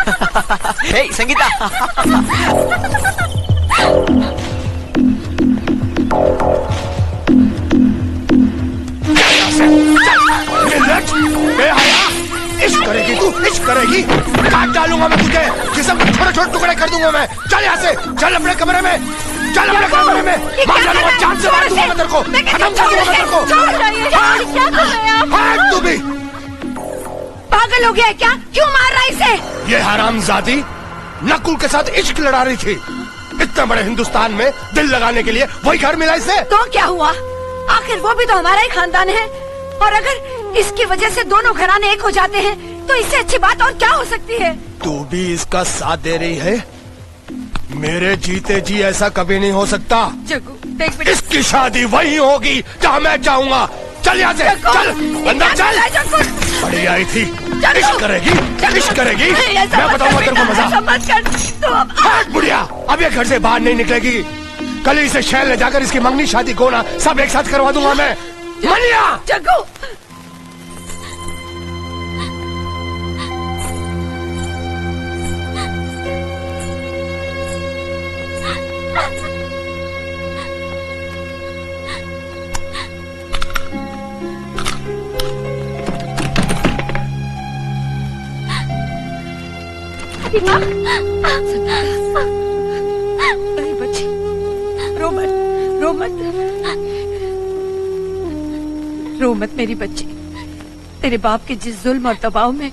हे संगीता। इश्क करेगी तू, इश्क करेगी, काट डालूंगा मैं तुझे, जिसम के छोटे छोटे टुकड़े कर दूंगा मैं। चल यहाँ से, चल अपने कमरे में, चल अपने कमरे में, मार डालूंगा, जान से मार दूंगा मैं तेरे को, खत्म कर दूंगा मैं तेरे को। क्या कर रहे हैं आप? भाग तू भी। पागल हो गया है क्या? क्यों मार रहा है इसे? ये हरामजादी नकुल के साथ इश्क लड़ा रही थी। इतने बड़े हिंदुस्तान में दिल लगाने के लिए वही घर मिला इसे। तो क्या हुआ? आखिर वो भी तो हमारा ही खानदान है, और अगर इसकी वजह से दोनों घराने एक हो जाते हैं तो इससे अच्छी बात और क्या हो सकती है? तू भी इसका साथ दे रही है? मेरे जीते जी ऐसा कभी नहीं हो सकता। जग्गू देख बेटा, इसकी शादी वही होगी जहाँ मैं चाहूँगा। चल यहाँ से, चल अंदर चल। बड़ी आई थी, इश्क करेगी, इश्क करेगी, मैं बताऊंगा तेरे को मजा। हट बुढ़िया, अब ये घर से बाहर नहीं निकलेगी। कल ही इसे शहर ले जाकर इसकी मंगनी शादी गोना सब एक साथ करवा दूंगा मैं। मनिया जग्गू, अरे बच्ची, रो मत, रो मत, रो मत मेरी बच्ची। तेरे बाप के जिस जुल्म और दबाव में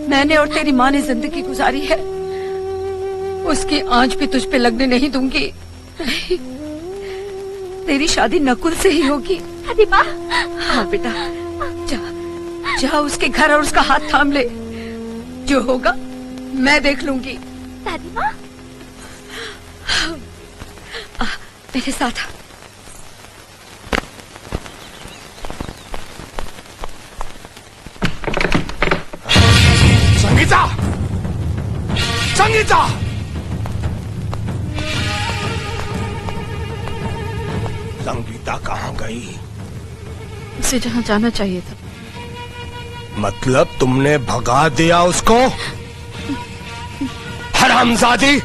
मैंने और तेरी माँ ने जिंदगी गुजारी है, उसकी आंच भी तुझ पे लगने नहीं दूंगी। तेरी शादी नकुल से ही होगी। दीपा। हाँ बेटा, जा, जा उसके घर और उसका हाथ थाम ले। जो होगा मैं देख लूंगी। दादी माँ, मेरे साथ। संगीता, संगीता, संगीता कहाँ गई? उसे जहाँ जाना चाहिए था। मतलब तुमने भगा दिया उसको? हरामजादी,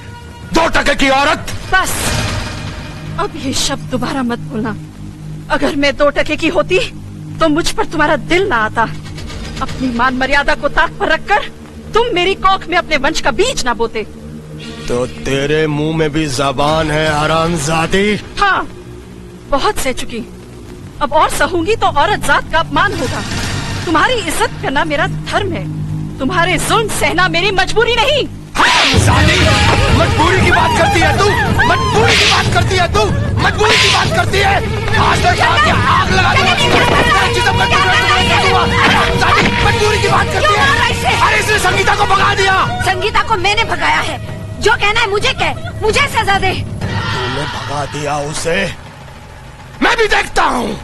2 टके की औरत। बस, अब ये शब्द दोबारा मत बोलना। अगर मैं 2 टके की होती तो मुझ पर तुम्हारा दिल ना आता। अपनी मान मर्यादा को ताक पर रखकर तुम मेरी कोख में अपने वंश का बीज ना बोते। तो तेरे मुंह में भी जबान है हरामजादी। हाँ, बहुत सह चुकी। अब और सहूंगी तो औरत जात का अपमान होगा। तुम्हारी इज्जत करना मेरा धर्म है, तुम्हारे जुल्म सहना मेरी मजबूरी नहीं। हरामजादी, मजबूरी की बात करती है तू, मजबूरी की बात करती है तू, मजबूरी की बात करती है। आज तक आके आग लगा हरामजादी, मजबूरी की बात करती है। अरे इसने संगीता को भगा दिया। संगीता को मैंने भगाया है। जो कहना है मुझे कह, मुझे सजा दे। तूने भगा दिया उसे? मैं भी देखता हूँ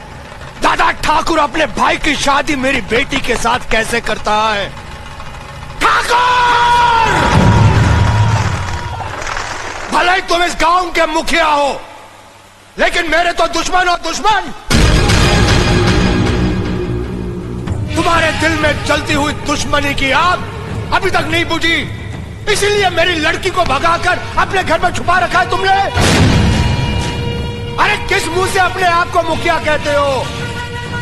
दादा ठाकुर अपने भाई की शादी मेरी बेटी के साथ कैसे करता है। ठाकुर, भले ही तुम इस गांव के मुखिया हो, लेकिन मेरे तो दुश्मन हो दुश्मन। तुम्हारे दिल में जलती हुई दुश्मनी की आग अभी तक नहीं बुझी, इसीलिए मेरी लड़की को भगाकर अपने घर में छुपा रखा है तुमने। अरे किस मुंह से अपने आप को मुखिया कहते हो?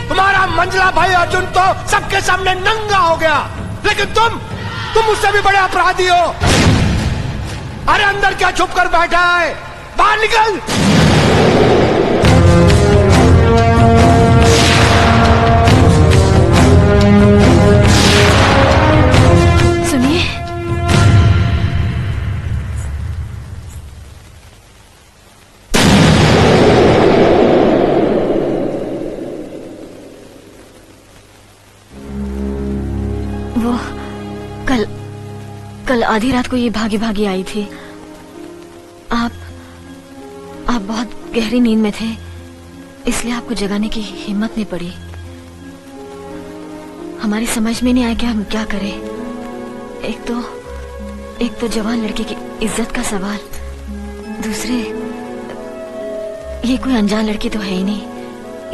तुम्हारा मंझला भाई अर्जुन तो सबके सामने नंगा हो गया, लेकिन तुम उससे भी बड़े अपराधी हो। अरे अंदर क्या छुप कर बैठा है? बाहर निकल। सुनिए, वो कल आधी रात को ये भागी भागी आई थी। आप बहुत गहरी नींद में थे, इसलिए आपको जगाने की हिम्मत नहीं पड़ी। हमारी समझ में नहीं आया कि हम क्या करें। एक तो जवान लड़के की इज्जत का सवाल, दूसरे ये कोई अनजान लड़की तो है ही नहीं,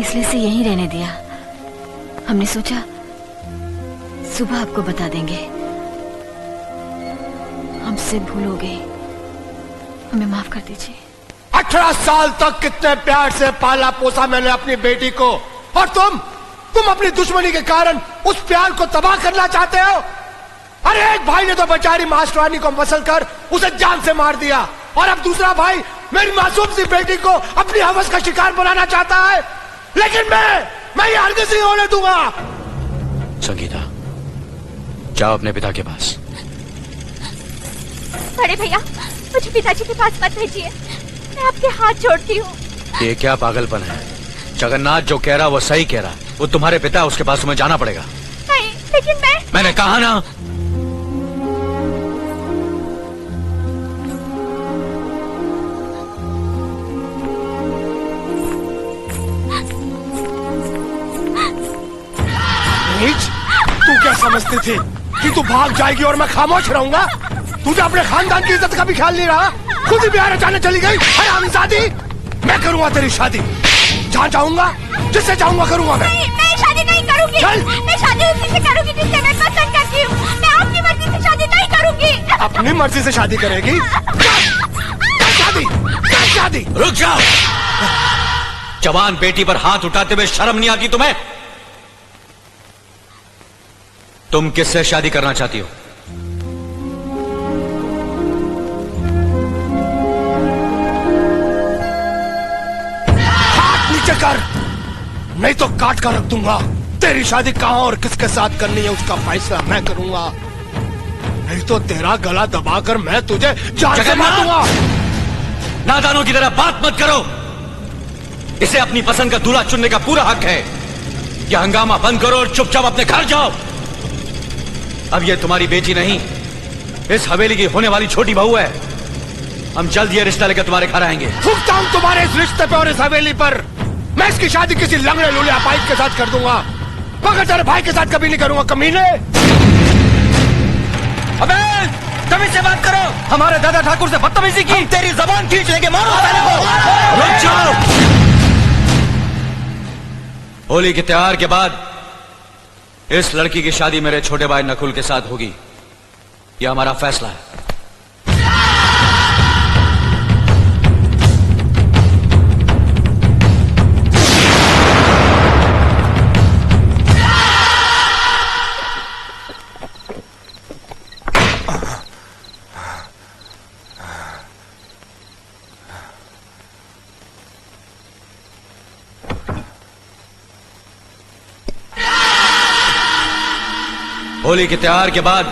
इसलिए से यहीं रहने दिया। हमने सोचा सुबह आपको बता देंगे। हमसे भूल हो गई, हमें माफ कर दीजिए। 18 साल तक कितने प्यार से पाला पोसा मैंने अपनी बेटी को, और तुम अपनी दुश्मनी के कारण उस प्यार को तबाह करना चाहते हो। अरे एक भाई ने तो बेचारी मास्टरानी को मसल कर उसे जान से मार दिया, और अब दूसरा भाई मेरी मासूम सी बेटी को अपनी हवस का शिकार बनाना चाहता है। लेकिन मैं ये हरगिज़ नहीं होने दूंगा। संगीता, जाओ अपने पिता के पास। बड़े भैया, मुझे पिताजी के पास मत भेजिए, मैं आपके हाथ जोड़ती हूँ। ये क्या पागलपन है? जगन्नाथ जो कह रहा वो सही कह रहा, वो तुम्हारे पिता है, उसके पास तुम्हें जाना पड़ेगा। नहीं, लेकिन मैंने कहा ना। नीच, तू क्या समझती थी कि तू भाग जाएगी और मैं खामोश रहूंगा? तुझे अपने खानदान की इज्जत का भी ख्याल नहीं रहा, खुद ही बिहार जाने चली गई। हरामजादी, मैं करूंगा तेरी शादी, जहाँ चाहूंगा, जिससे चाहूंगा करूंगा। मैं शादी नहीं करूंगी। चल। मैं शादी उसी से करूंगी जिससे मैं पसंद करती हूँ। मैं आपकी मर्जी से शादी नहीं करूंगी। अपनी मर्जी से शादी करेगी? शादी। रुक जाओ। जवान बेटी पर हाथ उठाते हुए शर्म नहीं आती तुम्हें? तुम किससे शादी करना चाहती हो? हाथ नीचे कर, नहीं तो काट कर रख दूंगा। तेरी शादी कहां और किसके साथ करनी है उसका फैसला मैं करूंगा, नहीं तो तेरा गला दबाकर मैं तुझे जान से मार दूंगा। नादानों की तरह बात मत करो। इसे अपनी पसंद का दूल्हा चुनने का पूरा हक है। यह हंगामा बंद करो और चुपचाप अपने घर जाओ। अब ये तुम्हारी बेटी नहीं, इस हवेली की होने वाली छोटी बहू है। हम जल्द ये रिश्ता लेकर तुम्हारे घर आएंगे। थूकता हूं तुम्हारे इस रिश्ते पे और इस हवेली पर। मैं इसकी शादी किसी लंगड़े लूले अपाइज के साथ कर दूंगा, मगर तेरे भाई के साथ कभी नहीं करूंगा, कमीने। अबे तभी से बात करो। हमारे दादा ठाकुर से बदतमीजी की, तेरी जबान खींच लेंगे। मारो साले को। रुक जाओ। होली के त्योहार के बाद इस लड़की की शादी मेरे छोटे भाई नकुल के साथ होगी, यह हमारा फैसला है। होली के त्योहार के बाद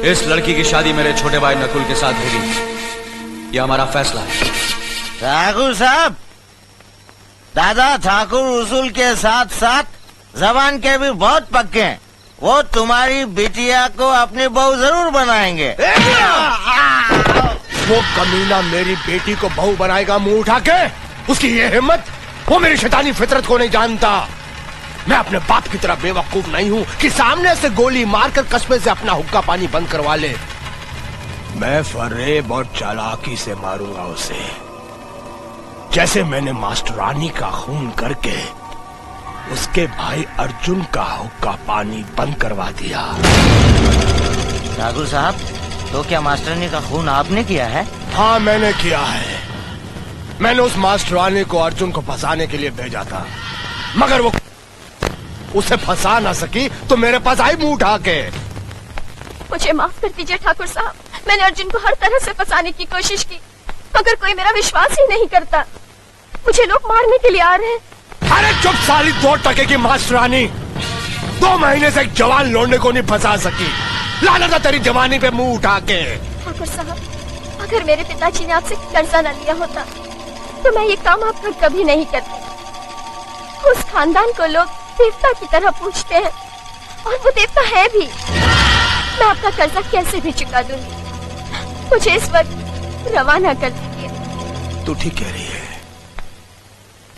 इस लड़की की शादी मेरे छोटे भाई नकुल के साथ होगी, यह हमारा फैसला है। ठाकुर साहब, दादा ठाकुर उसूल के साथ साथ जबान के भी बहुत पक्के हैं। वो तुम्हारी बिटिया को अपनी बहू जरूर बनाएंगे। वो कमीना मेरी बेटी को बहू बनाएगा मुंह उठा के? उसकी ये हिम्मत? वो मेरी शैतानी फितरत को नहीं जानता। मैं अपने बाप की तरह बेवकूफ नहीं हूँ कि सामने से गोली मारकर कस्बे से अपना हुक्का पानी बंद करवा ले। मैं फरेब और चालाकी से मारूंगा उसे, जैसे मैंने मास्टरानी का खून करके उसके भाई अर्जुन का हुक्का पानी बंद करवा दिया। ठाकुर साहब, तो क्या मास्टरानी का खून आपने किया है? हाँ, मैंने किया है। मैंने उस मास्टरानी को अर्जुन को फंसाने के लिए भेजा था, मगर वो उसे फंसा ना सकी तो मेरे पास आई मुंह उठा के। मुझे माफ कर दीजिए ठाकुर साहब, मैंने अर्जुन को हर तरह से फंसाने की कोशिश की, मगर कोई मेरा विश्वास ही नहीं करता। मुझे लोग मारने के लिए आ रहे हैं। अरे चुप साली 2 टके की मास्टरानी, 2 महीने से एक जवान लौंडे को नहीं फंसा सकी। लानत है तेरी जवानी पे मुंह उठा के। ठाकुर साहब, अगर मेरे पिताजी ने आपसे कर्जा न लिया होता तो मैं ये काम आपका कभी नहीं करती। उस खानदान को लोग देवता की तरह पूछते हैं, और वो देवता है भी। मैं आपका कर्जा कैसे भी चुका दूंगी। मुझे इस वक्त रवाना कर दीजिए। तू ठीक कह रही है,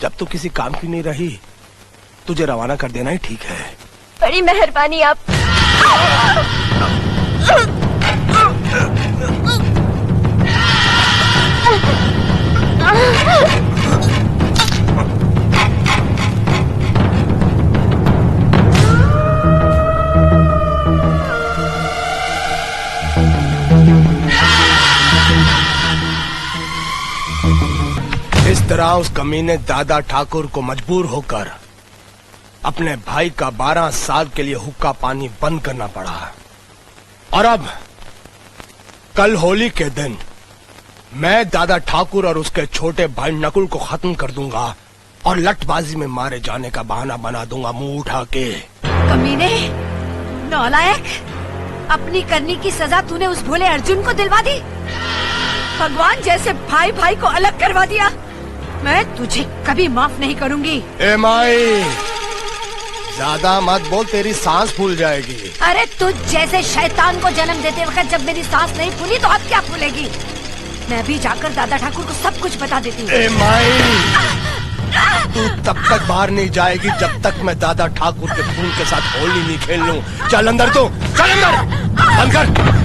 जब तू किसी काम की नहीं रही, तुझे रवाना कर देना ही ठीक है। बड़ी मेहरबानी आप। तरह उस कमीने दादा ठाकुर को मजबूर होकर अपने भाई का 12 साल के लिए हुक्का पानी बंद करना पड़ा। और अब कल होली के दिन मैं दादा ठाकुर और उसके छोटे भाई नकुल को खत्म कर दूंगा और लटबाजी में मारे जाने का बहाना बना दूंगा मुंह उठा के। कमीने, नालायक, अपनी करनी की सजा तूने उस भोले अर्जुन को दिलवा दी। भगवान जैसे भाई भाई को अलग करवा दिया। मैं तुझे कभी माफ नहीं करूंगी। ए माई, ज्यादा मत बोल, तेरी सांस फूल जाएगी। अरे तुझ जैसे शैतान को जन्म देते वक्त जब मेरी सांस नहीं फूली तो अब क्या फूलेगी। मैं भी जाकर दादा ठाकुर को सब कुछ बता देती हूँ। ए माई, तू तब तक बाहर नहीं जाएगी जब तक मैं दादा ठाकुर के खून के साथ होली नहीं खेल लूं। चल अंदर, तू चल अंदर, बंद कर।